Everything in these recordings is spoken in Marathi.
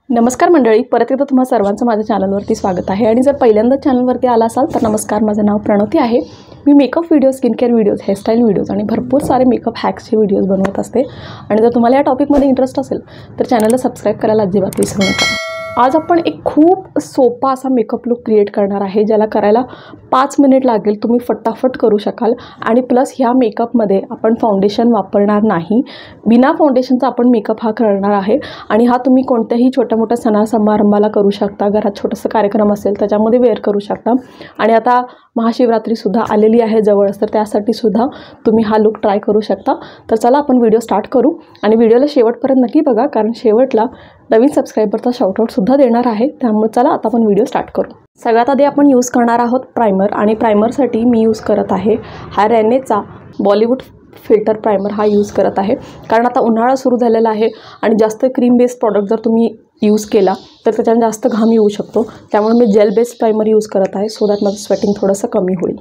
नमस्कार मंडळी, परत एकदा तुम्हा सर्वांचं माझ्या चॅनलवरती स्वागत आहे। आणि जर पहिल्यांदाच चॅनलवरती आला असाल तर नमस्कार, माझं नाव प्रणती आहे। मी makeup videos, skin care videos, hairstyle videos आणि भरपूर सारे मेकअप हॅक्सचे व्हिडिओज बनवत असते। आणि जर तुम्हाला या टॉपिकमध्ये इंटरेस्ट असेल तर चॅनलला सबस्क्राईब करायला अजिबात विसरू नका। आज आपण एक खूप सोपा असा मेकअप लुक क्रिएट करणार आहे, ज्याला करायला 5 मिनिट लागेल, तुम्ही फटाफट करू शकाल। आणि प्लस ह्या मेकअपमध्ये आपण फाउंडेशन वापरणार नाही, बिना फाउंडेशनचा आपण मेकअप हा करणार आहे। आणि हा तुम्ही कोणत्याही छोट्या मोठ्या सणा समारंभाला करू शकता, घरात छोटासा कार्यक्रम असेल त्याच्यामध्ये वेअर करू शकता। आणि आता महाशिवरात्रीसुद्धा आलेली आहे जवळच, तर त्यासाठी सुद्धा तुम्ही हा लुक ट्राय करू शकता। तर चला आपण व्हिडिओ स्टार्ट करू आणि व्हिडिओला शेवटपर्यंत नक्की बघा, कारण शेवटला नवीन सबस्क्रायबरचा शाउटआउटसुद्धा देणार आहे। त्यामुळे चला आता आपण व्हिडिओ स्टार्ट करू। सगळ्यात आधी आपण यूज करणार आहोत प्रायमर, आणि प्रायमरसाठी मी यूज करत आहे हा रेनेचा बॉलिवूड फिल्टर प्रायमर हा यूज करत आहे। कारण आता उन्हाळा सुरू झालेला आहे आणि जास्त क्रीम बेस्ड प्रॉडक्ट जर तुम्ही यूज केला तर त्याच्याने जास्त घाम येऊ शकतो, त्यामुळे मी जेल बेस्ड प्रायमर यूज करत आहे, सो दॅट माझं स्वेटिंग थोडंसं कमी होईल।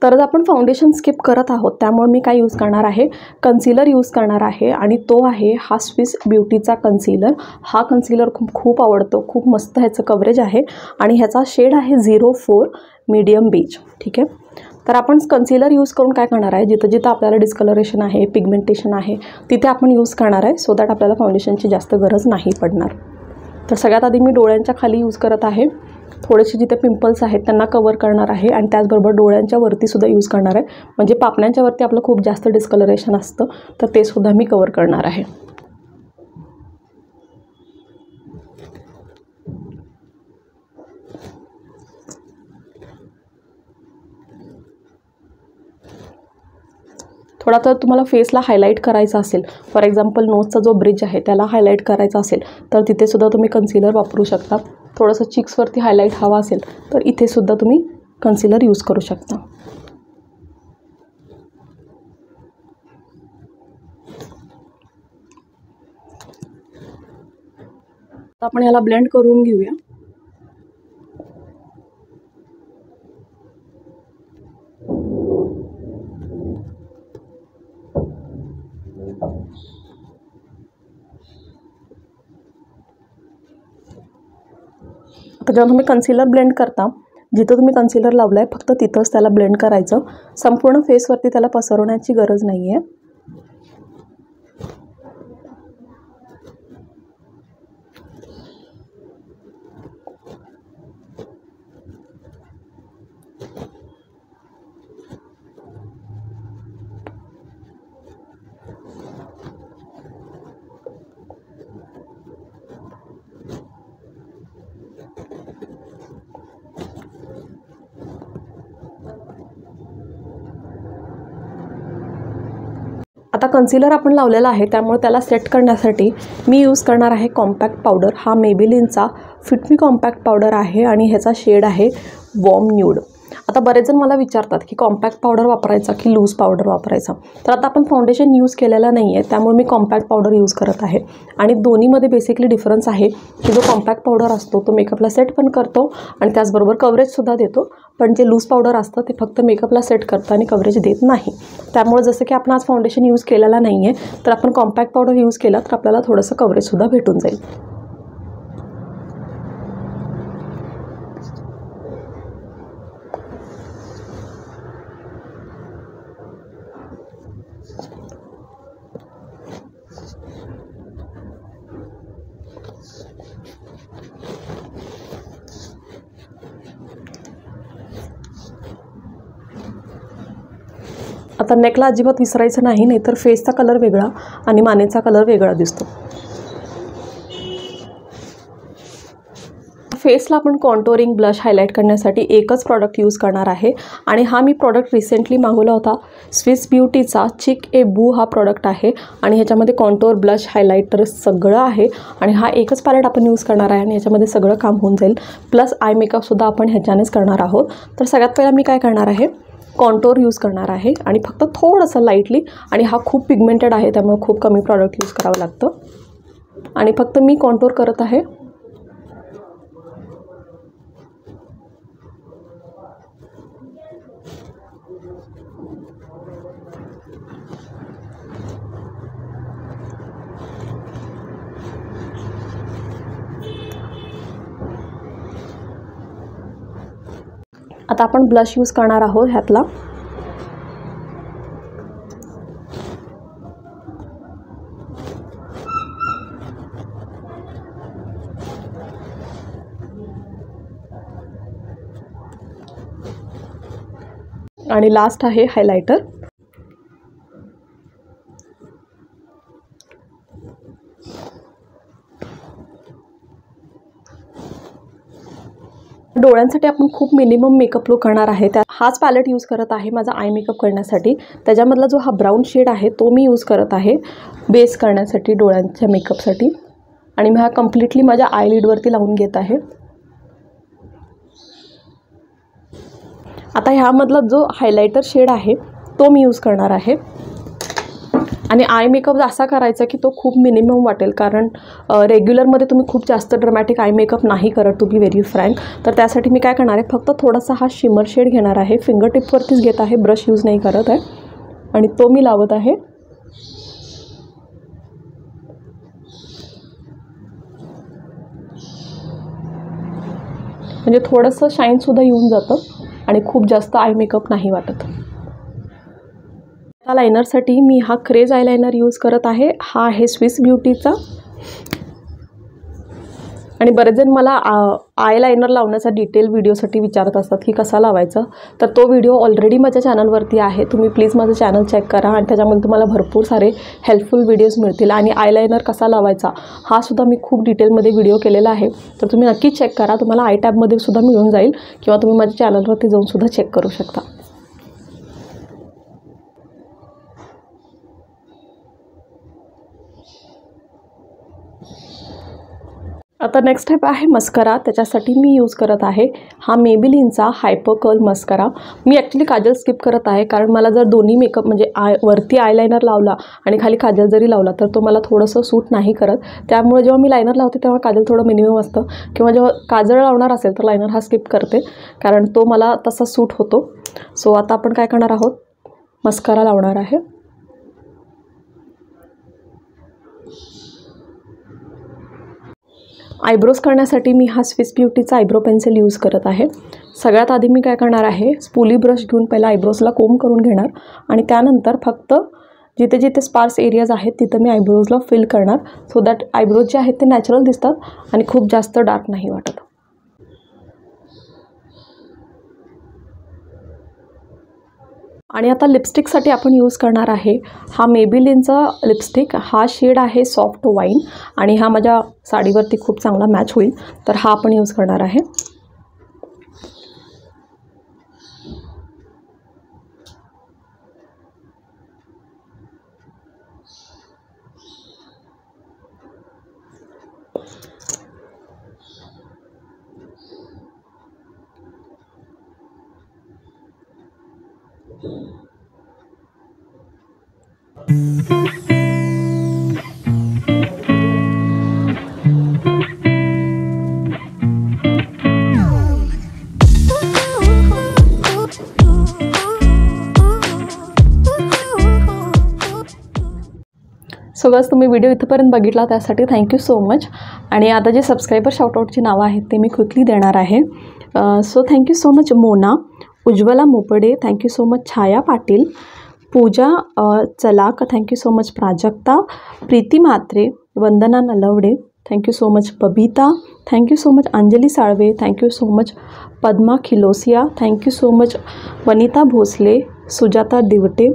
तर आपण फाउंडेशन स्किप करत आहोत, त्यामुळे मी काय यूज करणार आहे, कन्सिलर यूज करणार आहे। आणि तो आहे हा स्विस ब्युटीचा कन्सिलर। हा कन्सिलर खूप आवडतो, खूप मस्त ह्याचं कव्हरेज आहे आणि ह्याचा शेड आहे 04 मीडियम बेज। ठीक आहे, तर आपण कन्सिलर यूज करून काय करणार आहे, जिथं जिथं आपल्याला डिस्कलरेशन आहे, पिगमेंटेशन आहे, तिथे आपण यूज करणार आहे, सो दॅट आपल्याला फाउंडेशनची जास्त गरज नाही पडणार। तर सगळ्यात आधी मी डोळ्यांच्या खाली यूज करत आहे, थोडेसे जिथे पिंपल्स आहेत त्यांना कवर करणार आहे। आणि त्याचबरोबर डोळ्यांच्या वरतीसुद्धा यूज करणार आहे, म्हणजे पापण्यांच्या वरती आपलं खूप जास्त डिस्कलरेशन असतं, तर ते सुद्धा मी कवर करणार आहे। थोडा तर तुम्हाला फेसला हायलाईट करायचा असेल, फॉर एक्झाम्पल नोजचा जो ब्रिज आहे त्याला हायलाईट करायचा असेल तर तिथे सुद्धा तुम्ही कन्सिलर वापरू शकता। थोडंसं चिक्सवरती हायलाईट हवा असेल तर इथे सुद्धा तुम्ही कन्सिलर यूज करू शकता। आपण याला ब्लेंड करून घेऊया। आता जेव्हा तुम्ही कन्सिलर ब्लेंड करता, जिथं तुम्ही कन्सिलर लावलं आहे फक्त तिथंच त्याला ब्लेंड करायचं, संपूर्ण फेसवरती त्याला पसरवण्याची गरज नाही आहे। आता कन्सिलर आपण लावलेला आहे, त्यामुळे त्याला सेट करण्यासाठी मी यूज करणार आहे कॉम्पॅक्ट पावडर। हा मेबेलिनचा फिट मी कॉम्पॅक्ट पावडर आहे आणि ह्याचा शेड आहे वॉर्म न्यूड। आता बरेच जण मला विचारतात की कॉम्पॅक्ट पावडर वापरायचा की लूज पावडर वापरायचा, तर आता आपण फाउंडेशन यूज केलेला नाही आहे, त्यामुळे मी कॉम्पॅक्ट पावडर यूज करत आहे। आणि दोन्हीमध्ये बेसिकली डिफरन्स आहे की जो कॉम्पॅक्ट पावडर असतो तो मेकअपला सेट पण करतो आणि त्याचबरोबर कव्हरेजसुद्धा देतो, पण जे लूज पावडर असतं ते फक्त मेकअपला सेट करतं आणि कव्हरेज देत नाही। त्यामुळे जसं की आपण आज फाउंडेशन यूज केलेला नाही आहे, तर आपण कॉम्पॅक्ट पावडर यूज केला तर आपल्याला थोडंसं कव्हरेजसुद्धा भेटून जाईल। आता नेकला अजिबात विसरायचं नाही, नाहीतर फेसचा कलर वेगळा आणि मानेचा कलर वेगळा दिसतो। फेसला आपण कॉन्टोरिंग ब्लश हायलाईट करण्यासाठी एकच प्रॉडक्ट यूज करणार आहे, आणि हा मी प्रॉडक्ट रिसेंटली मागवला होता, स्विस ब्युटीचा चिक ए बू हा प्रॉडक्ट आहे। आणि ह्याच्यामध्ये कॉन्टोर, ब्लश, हायलायटर सगळं आहे, आणि हा एकच पॅलेट आपण यूज करणार आहे आणि ह्याच्यामध्ये सगळं काम होऊन जाईल। प्लस आय मेकअपसुद्धा आपण ह्याच्यानेच करणार आहोत। तर सगळ्यात पहिला मी काय करणार आहे, कॉन्टोर यूज करणार आहे आणि फक्त थोडंसं लाईटली, आणि हा खूप पिगमेंटेड आहे त्यामुळे खूप कमी प्रॉडक्ट यूज करावं लागतं। आणि फक्त मी कॉन्टोर करत आहे। आता आपण ब्लश यूज करणार आहोत ह्यातला. आणि लास्ट आहे हायलायटर. डोळ्यांसाठी आपण खूप मिनिमम मेकअप लुक करणार आहे. त्या हाच पॅलेट यूज करत आहे माझा आय मेकअप करण्यासाठी. त्याच्यामधला जो हा ब्राऊन शेड आहे तो मी यूज करत आहे बेस करण्यासाठी डोळ्यांच्या मेकअपसाठी. आणि मी हा कम्प्लिटली माझ्या आयलिडवरती लावून घेत आहे. आता ह्यामधला जो हायलायटर शेड आहे तो मी यूज करणार आहे. आणि आय मेकअप असा करायचा की तो खूप मिनिमम वाटेल, कारण रेग्युलरमध्ये तुम्ही खूप जास्त ड्रामॅटिक आय मेकअप नाही करत, टू बी व्हेरी फ्रँक. तर त्यासाठी मी काय करणार आहे, फक्त थोडासा हा शिमर शेड घेणार आहे. फिंगर टिपवरतीच घेत आहे, ब्रश यूज नाही करत आहे. आणि तो मी लावत आहे. म्हणजे थोडंसं शाईनसुद्धा येऊन जातं आणि खूप जास्त आय मेकअप नाही वाटत. लायनरसाठी मी हा क्रेज आयलायनर यूज करत आहे. हा आहे स्विस ब्युटीचा. आणि बरेच जण मला आयलायनर लावण्याचा डिटेल व्हिडिओसाठी विचारत असतात की कसा लावायचा. तर तो व्हिडिओ ऑलरेडी माझ्या चॅनलवरती आहे. तुम्ही प्लीज माझं चॅनल चेक करा आणि त्याच्यामध्ये तुम्हाला भरपूर सारे हेल्पफुल व्हिडिओज मिळतील. आणि आयलायनर कसा लावायचा हा सुद्धा मी खूप डिटेलमध्ये व्हिडिओ केलेला आहे. तर तुम्ही नक्की चेक करा. तुम्हाला आय टॅबमध्ये सुद्धा मिळून जाईल किंवा तुम्ही माझ्या चॅनलवरती जाऊन सुद्धा चेक करू शकता. आता नेक्स्ट स्टेप आहे मस्करा. त्याच्यासाठी मी यूज करत आहे हा मेबेलिनचा हायपर कर्ल मस्करा. मी ॲक्च्युली काजल स्किप करत आहे, कारण मला जर दोन्ही मेकअप म्हणजे वरती आयलायनर लावला आणि खाली काजल जरी लावला तर तो मला थोडंसं सूट नाही करत. त्यामुळे जेव्हा मी लायनर लावते तेव्हा काजल थोडं मिनिमम असतं, किंवा जेव्हा काजळ लावणार असेल तर लायनर हा स्किप करते, कारण तो मला तसा सूट होतो. सो आता आपण काय करणार आहोत, मस्करा लावणार आहे. आयब्रोज करण्यासाठी मी हा स्विस ब्युटीचा आयब्रो पेन्सिल यूज करत आहे. सगळ्यात आधी मी काय करणार आहे, स्पूली ब्रश घेऊन पहिला आयब्रोजला कोंब करून घेणार आणि त्यानंतर फक्त जिथे जिथे स्पार्स एरियाज आहेत तिथं मी आयब्रोजला फिल करणार, सो दॅट आयब्रोज जे आहेत ते नॅचरल दिसतात आणि खूप जास्त डार्क नाही वाटत. आणि आता लिपस्टिकसाठी आपण यूज करणार आहे हा मेबेलिनचा लिपस्टिक. हा शेड आहे सॉफ्ट वाईन आणि हा माझ्या साडीवरती खूप चांगला मॅच होईल, तर हा आपण यूज करणार आहे. सो बस तुम्ही व्हिडिओ इथपर्यंत बघितला त्यासाठी थँक्यू सो मच. आणि आता जे सबस्क्रायबर शाउटआउटची नावं आहेत ते मी क्विकली देणार आहे. So thank you so much Mona, Ujjwala Mopade, thank you so much Chhaya Patil, Pooja Chalak, thank you so much Prajakta, Preeti Mhatre, Vandana Nalawade, thank you so much Babita, thank you so much Anjali Salve, thank you so much Padma Khilosia, thank you so much Vanita Bhosale, Sujata Divate,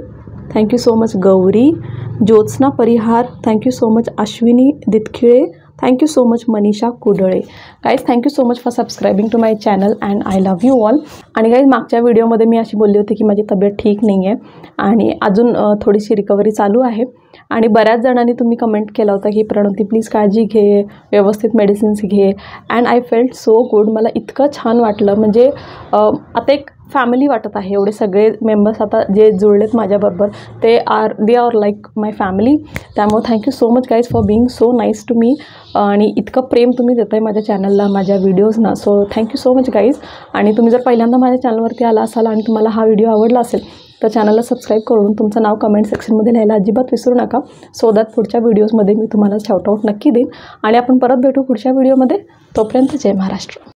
thank you so much Gauri, Jyotsna Parihar, thank you so much Ashwini Ditkhile, thank you so much Manisha Kudale. Guys thank you so much for subscribing to my channel and I love you all. आणि गाईज मागच्या व्हिडिओमध्ये मी अशी बोलली होती की माझी तब्येत ठीक नाही आहे आणि अजून थोडीशी रिकव्हरी चालू आहे. आणि बऱ्याच जणांनी तुम्ही कमेंट केला होता की प्रणती प्लीज काळजी घे, व्यवस्थित मेडिसिन्स घे. And I felt so good. मला इतकं छान वाटलं, म्हणजे आता एक फॅमिली वाटत आहे. एवढे सगळे मेंबर्स आता जे जुळलेत माझ्याबरोबर they are like my family. त्यामुळे thank you so much guys for being so nice to me. आणि इतकं प्रेम तुम्ही देताय माझ्या चॅनलला, माझ्या व्हिडिओजना. So thank you so much guys. आणि तुम्ही जर पहिल्यांदा माझ्या चॅनलवरती आला असाल आणि तुम्हाला हा व्हिडिओ आवडला असेल तर चॅनलला सबस्क्राईब करून तुमचं नाव कमेंट सेक्शनमध्ये लिहायला अजिबात विसरू नका. सो दॅट पुढच्या व्हिडिओजमध्ये मी तुम्हाला शाउट आउट नक्की देईन. आणि आपण परत भेटू पुढच्या व्हिडिओमध्ये. तोपर्यंत जय महाराष्ट्र.